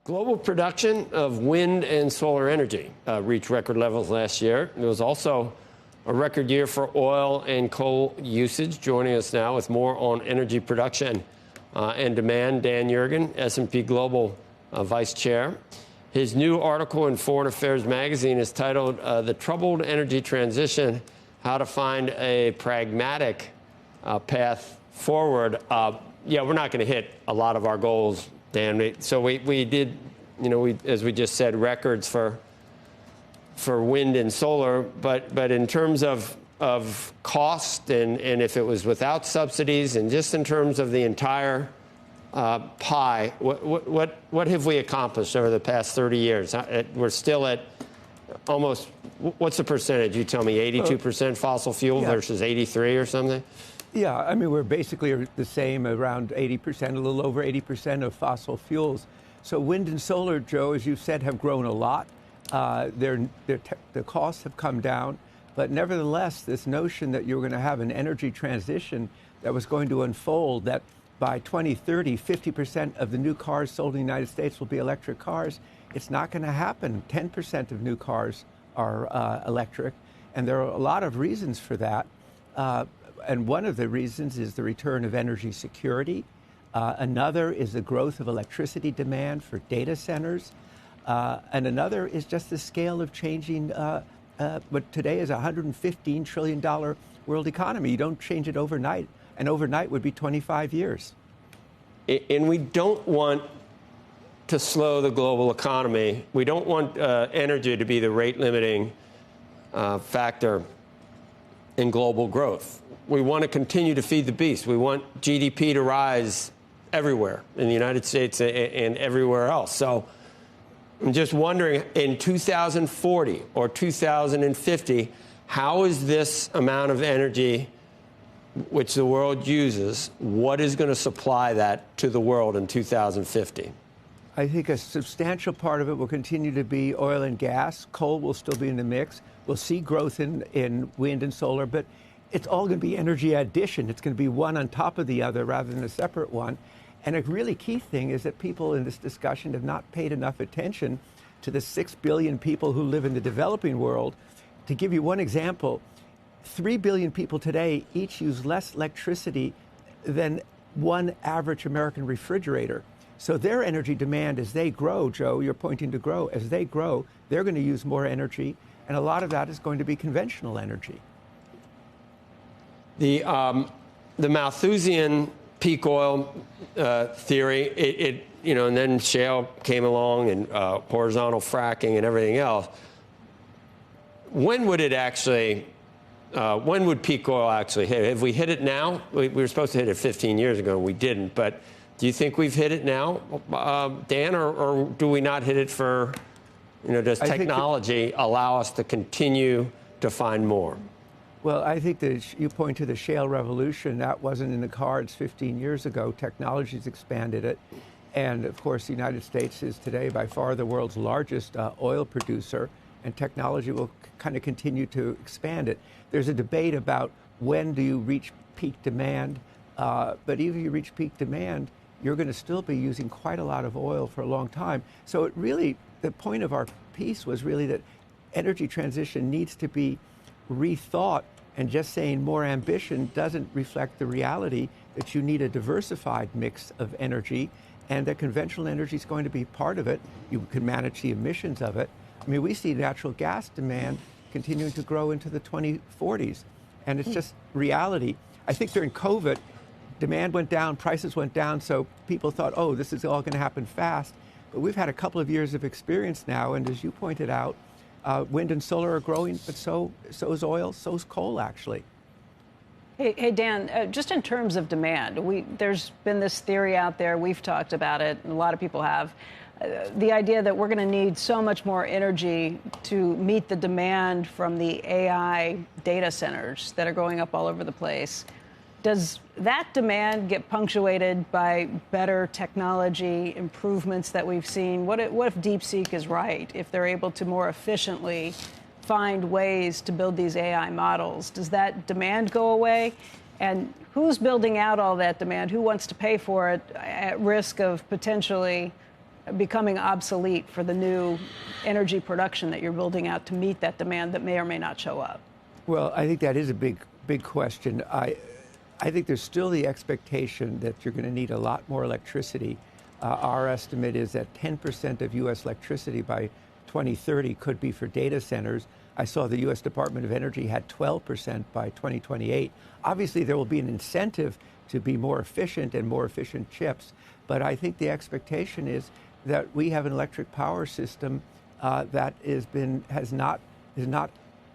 Global production of wind and solar energy reached record levels last year. It was also a record year for oil and coal usage. Joining us now with more on energy production and demand, Dan Yergin, S&P Global Vice Chair. His new article in Foreign Affairs magazine is titled The Troubled Energy Transition, How to Find a Pragmatic Path Forward. Yeah, we're not going to hit a lot of our goals, Dan. So we did, as we just said, records for wind and solar, but in terms of cost and if it was without subsidies and just in terms of the entire pie, what have we accomplished over the past 30 years? We're still at almost, what's the percentage? You tell me, 82% fossil fuel versus 83 or something? Yeah, I mean, we're basically the same, around 80%, a little over 80% of fossil fuels. So wind and solar, Joe, as you said, have grown a lot. The costs have come down. But nevertheless, this notion that you're going to have an energy transition that was going to unfold, that by 2030, 50% of the new cars sold in the United States will be electric cars, it's not going to happen. 10% of new cars are electric. And there are a lot of reasons for that. And one of the reasons is the return of energy security. Another is the growth of electricity demand for data centers. And another is just the scale of changing what today is a $115 trillion world economy. You don't change it overnight, and overnight would be 25 years. And we don't want to slow the global economy. We don't want energy to be the rate-limiting factor in global growth. We want to continue to feed the beast. We want GDP to rise everywhere in the United States and everywhere else. So I'm just wondering, in 2040 or 2050, how is this amount of energy which the world uses, what is going to supply that to the world in 2050? I think a substantial part of it will continue to be oil and gas. Coal will still be in the mix. We'll see growth in wind and solar, but it's all going to be energy addition. It's going to be one on top of the other rather than a separate one. And a really key thing is that people in this discussion have not paid enough attention to the 6 billion people who live in the developing world. To give you one example, 3 billion people today each use less electricity than one average American refrigerator. So their energy demand as they grow, Joe, you're pointing to grow, as they grow, they're going to use more energy. And a lot of that is going to be conventional energy. The Malthusian peak oil theory, and then shale came along and horizontal fracking and everything else. When would it actually, when would peak oil actually hit? Have we hit it now? We were supposed to hit it 15 years ago, and we didn't. But do you think we've hit it now, Dan, or do we not hit it for, does technology allow us to continue to find more? Well, I think that you point to the shale revolution. That wasn't in the cards 15 years ago. Technology's expanded it. And, of course, the United States is today by far the world's largest oil producer, and technology will kind of continue to expand it. There's a debate about when do you reach peak demand, but even if you reach peak demand, you're going to still be using quite a lot of oil for a long time. So it really, the point of our piece was really that energy transition needs to be rethought, and just saying more ambition doesn't reflect the reality that you need a diversified mix of energy, and that conventional energy is going to be part of it. You can manage the emissions of it. I mean, we see natural gas demand continuing to grow into the 2040s, and it's just reality. I think during COVID, demand went down, prices went down, so people thought, oh, this is all going to happen fast. But we've had a couple of years of experience now, and as you pointed out, wind and solar are growing, but so is oil, so is coal, actually. Hey, Dan, just in terms of demand, there's been this theory out there, we've talked about it, and a lot of people have, the idea that we're going to need so much more energy to meet the demand from the AI data centers that are going up all over the place. Does that demand get punctuated by better technology improvements that we've seen? What if DeepSeek is right? If they're able to more efficiently find ways to build these AI models, does that demand go away? And who's building out all that demand? Who wants to pay for it at risk of potentially becoming obsolete for the new energy production that you're building out to meet that demand that may or may not show up? Well, I think that is a big question. I think there's still the expectation that you're going to need a lot more electricity. Our estimate is that 10% of U.S. electricity by 2030 could be for data centers. I saw the U.S. Department of Energy had 12% by 2028. Obviously, there will be an incentive to be more efficient and more efficient chips. But I think the expectation is that we have an electric power system that is not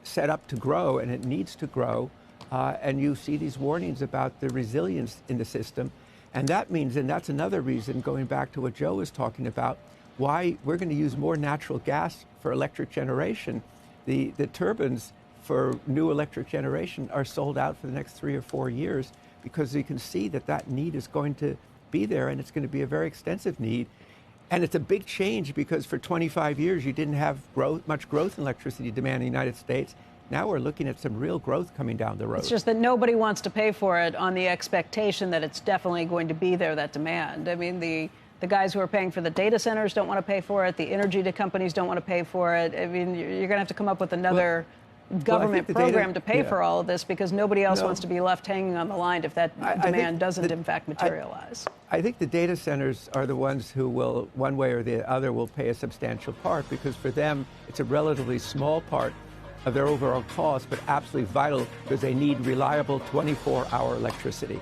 set up to grow, and it needs to grow. And you see these warnings about the resilience in the system. And that means, and that's another reason, going back to what Joe was talking about, why we're going to use more natural gas for electric generation. The turbines for new electric generation are sold out for the next 3 or 4 years, because you can see that that need is going to be there, and it's going to be a very extensive need. And it's a big change, because for 25 years you didn't have much growth in electricity demand in the United States. Now we're looking at some real growth coming down the road. It's just that nobody wants to pay for it on the expectation that it's definitely going to be there, that demand. I mean, the guys who are paying for the data centers don't want to pay for it. The energy companies don't want to pay for it. I mean, you're going to have to come up with another government program to pay for all of this, because nobody else wants to be left hanging on the line if that demand doesn't in fact materialize. I think the data centers are the ones who will, one way or the other, will pay a substantial part, because for them it's a relatively small part of their overall cost, but absolutely vital, because they need reliable 24-hour electricity.